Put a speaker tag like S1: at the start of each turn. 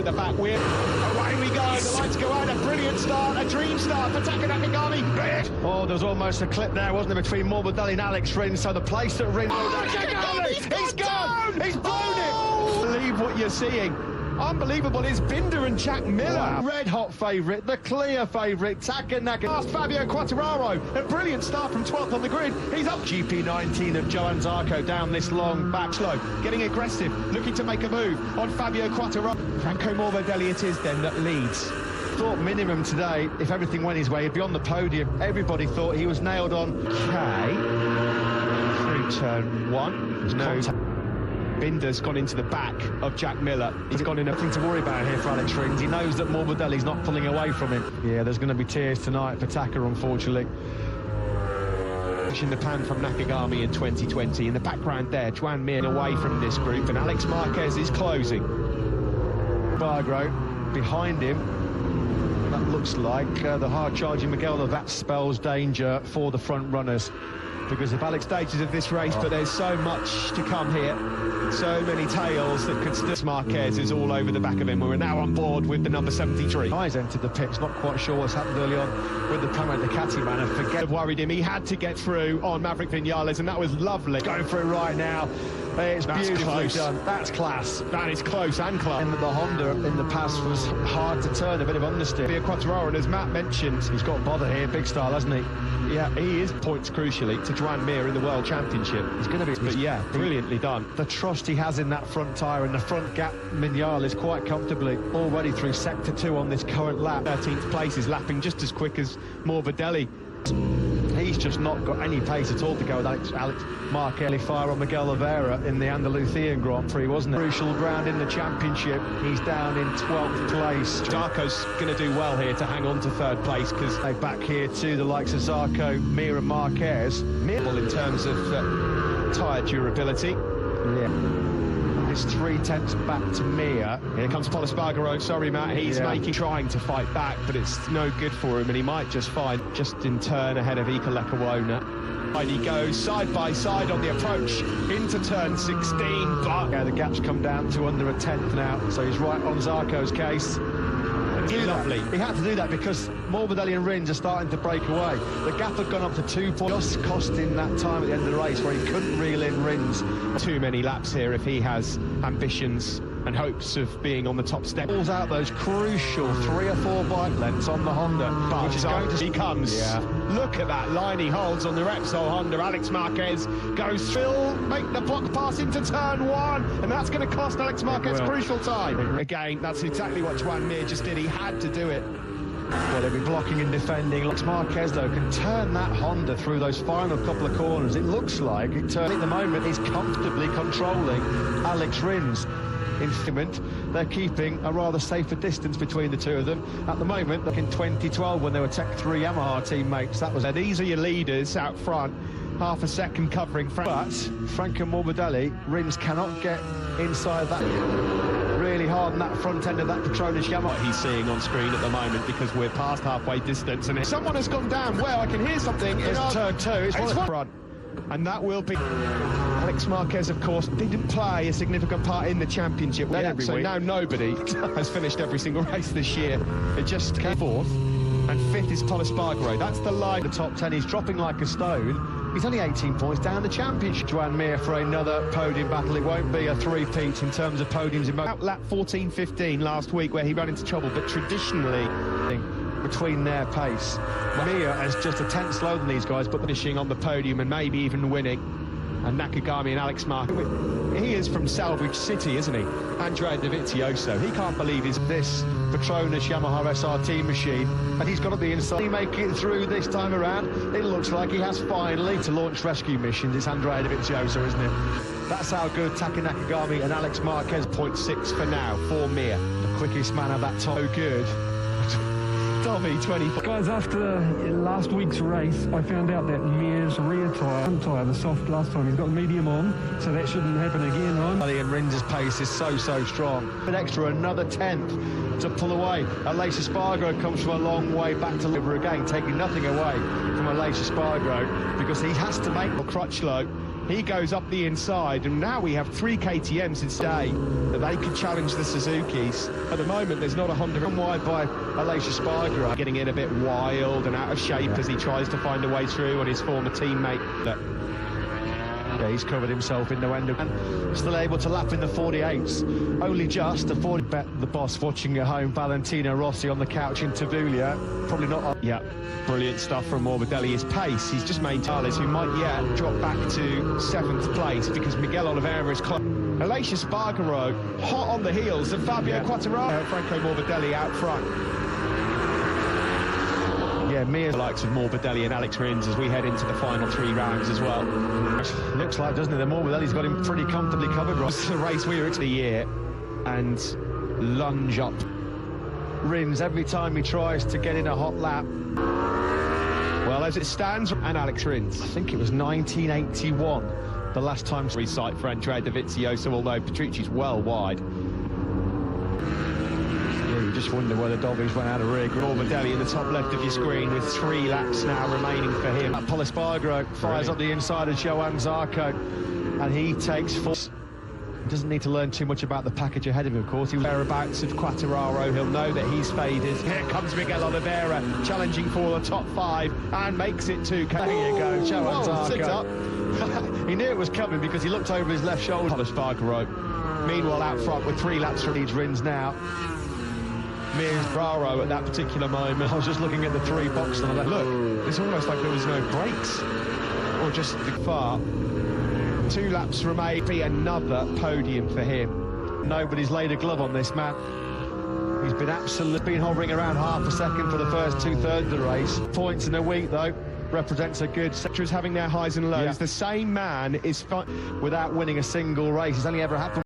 S1: The back wheel. Away we go. The lights go out. A brilliant start. A dream start for Taka Nakagami.
S2: Oh, there was almost a clip there, wasn't there, between Morbidelli and Alex Rins. So the place that Rins...
S1: Oh,
S2: he's gone! He's blown it!
S1: Believe what you're seeing. Unbelievable is Binder and Jack Miller.
S2: Wow. Red hot favourite, the clear favourite, Taka Nakagami.
S1: Past Fabio Quartararo. A brilliant start from 12th on the grid. He's up.
S2: GP19 of Johann Zarco down this long back slope.
S1: Getting aggressive, looking to make a move on Fabio Quartararo. Franco Morbidelli it is then that leads.
S2: Thought minimum today, if everything went his way, he'd be on the podium. Everybody thought he was nailed on.
S1: Okay. Through turn one. No. Binder's gone into the back of Jack Miller.
S2: He's got nothing to worry about here for Alex Rins. He knows that Morbidelli's not pulling away from him. Yeah, there's going to be tears tonight for Taka, unfortunately.
S1: In the pan from Nakagami in 2020. In the background there, Joan Mir away from this group, and Alex Marquez is closing.
S2: Spargaro behind him. That looks like the hard-charging Miguel. That spells danger for the front runners.
S1: Because of Alex stages of this race, but there's so much to come here. So many tails that could still... Marquez is all over the back of him. We're now on board with the number 73.
S2: Eyes entered the pits, not quite sure what's happened early on with the Pramo Ducati man, and forget...
S1: Worried him, he had to get through on Maverick Vinales, and that was lovely.
S2: Going for it right now. It's beautifully
S1: close.
S2: done. That's class.
S1: That is close and class.
S2: And the Honda in the past was hard to turn, a bit of understeer.
S1: Fabio Quartararo, and as Matt mentioned,
S2: he's got bother here, big style, hasn't he?
S1: Yeah, he is points crucially to Joan Mir in the World Championship.
S2: He's going to be...
S1: But yeah, brilliantly done.
S2: The trust he has in that front tyre and the front gap, Vinales quite comfortably already through sector 2 on this current lap.
S1: 13th place is lapping just as quick as Morbidelli.
S2: He's just not got any pace at all to go with Alex Marquez. Fire on Miguel Oliveira in the Andalusian Grand Prix, wasn't it? Crucial ground in the championship. He's down in 12th place.
S1: Zarco's going to do well here to hang on to 3rd place, because
S2: they back here to the likes of Zarco, Mir and Marquez.
S1: In terms of tyre durability.
S2: Yeah. It's 3/10 back to Mir.
S1: Here comes Pol Espargaro. Sorry, Matt. He's trying to fight back, but it's no good for him, and he might just find just in turn ahead of Ika Lekawona. And he goes side by side on the approach into turn 16, but
S2: yeah, the gap's come down to under a 10th now, so he's right on Zarco's case.
S1: Lovely.
S2: He had to do that because Morbidelli and Rins are starting to break away. The gap had gone up to 2 points, just costing that time at the end of the race where he couldn't reel in Rins.
S1: Too many laps here if he has ambitions and hopes of being on the top step.
S2: Pulls out those crucial 3 or 4 bike lengths on the Honda, which is going to...
S1: He comes.
S2: Yeah.
S1: Look at that line he holds on the Repsol Honda. Alex Marquez goes through, make the block pass into turn 1, and that's going to cost Alex Marquez crucial time. Again, that's exactly what Joan Mir just did. He had to do it.
S2: Well, they'll be blocking and defending. Alex Marquez, though, can turn that Honda through those final couple of corners. It looks like at the moment he's comfortably controlling Alex Rins. They're keeping a rather safer distance between the two of them. At the moment, like in 2012 when they were Tech 3 Yamaha teammates, that was...
S1: These are your leaders out front, half a second covering
S2: But Franco Morbidelli, Rins cannot get inside that really hard on that front end of that Petronas Yamaha.
S1: What he's seeing on screen at the moment, because we're past halfway distance, and someone has gone down. Well, I can hear something.
S2: It's turn 2. It's
S1: front. And that will be... Alex Marquez, of course, didn't play a significant part in the championship. So now nobody has finished every single race this year. It just came 4th, and 5th is Pol Espargaro. That's the line.
S2: The top 10, he's dropping like a stone. He's only 18 points down the championship. Joan Mir for another podium battle. It won't be a 3-peat in terms of podiums.
S1: Out lap 14-15 last week where he ran into trouble, but traditionally...
S2: between their pace. Mir is just a 10th slower than these guys, but
S1: finishing on the podium and maybe even winning. And Nakagami and Alex Marquez. He is from Salvage City, isn't he? Andrea Dovizioso. He can't believe he's
S2: this Petronas Yamaha SRT machine, and he's got to be inside. He make it through this time around. It looks like he has finally to launch rescue missions. It's Andrea Dovizioso, isn't it? That's how good Taka Nakagami and Alex Marquez.
S1: 0.6 for now for Mir.
S2: The quickest man of that top.
S1: So good. Tommy, 24.
S3: Guys, after last week's race, I found out that Mir's rear tyre, front tyre, the soft last time, he's got medium on, so that shouldn't happen again, right?
S2: And Rins' pace is so strong. An extra another 10th to pull away. Alex Espargaro comes from a long way back to liver again, taking nothing away from Alex Espargaro, because he has to make
S1: Crutchlow. He goes up the inside, and now we have 3 KTMs today that they could challenge the Suzukis. At the moment, there's not a Honda.
S2: Run wide by Alicia Sparger.
S1: Getting in a bit wild and out of shape as he tries to find a way through on his former teammate.
S2: Yeah, he's covered himself in the window and still able to lap in the 48s. Only just a 40. Bet the boss watching at home, Valentino Rossi on the couch in Teruel. Probably not.
S1: Yeah, brilliant stuff from Morbidelli. His pace, he's just made Tales, who might yet drop back to 7th place because Miguel Oliveira is close. Alicia Spargaro hot on the heels of Fabio Quartararo. Franco Morbidelli out front.
S2: Yeah, Mia's
S1: the likes of Morbidelli and Alex Rins as we head into the final 3 rounds as well.
S2: Looks like, doesn't it? The Morbidelli's got him pretty comfortably covered. Right?
S1: It's the race we were into the year and lunge up.
S2: Rins every time he tries to get in a hot lap.
S1: Well, as it stands, and Alex Rins.
S2: I think it was 1981, the last time.
S1: Resight for Andrea Dovizioso, although Petrucci's well wide.
S2: You just wonder whether Dobbins went out of rig.
S1: Morbidelli in the top left of your screen with 3 laps now remaining for him.
S2: Pol Espargaro fires up the inside of Johan Zarco, and he takes 4. He doesn't need to learn too much about the package ahead of him, of course.
S1: Whereabouts of Quartararo, he'll know that he's faded. Here comes Miguel Oliveira, challenging for the top 5, and makes it 2.
S2: There you go, Johan Zarco.
S1: Sit up.
S2: He knew it was coming because he looked over his left shoulder.
S1: Pol Espargaro, meanwhile out front with 3 laps from
S2: Leads Rins now.
S1: Mears Braro at that particular moment.
S2: I was just looking at the 3 boxes on the left.
S1: Look, it's almost like there was no brakes, or just the far. 2 laps remain. Be another podium for him.
S2: Nobody's laid a glove on this man. He's been hovering around half a second for the first 2/3 of the race. Points in a week though represents a good.
S1: Sectors having their highs and lows.
S2: Yeah.
S1: The same man is
S2: without winning a single race. It's only ever happened.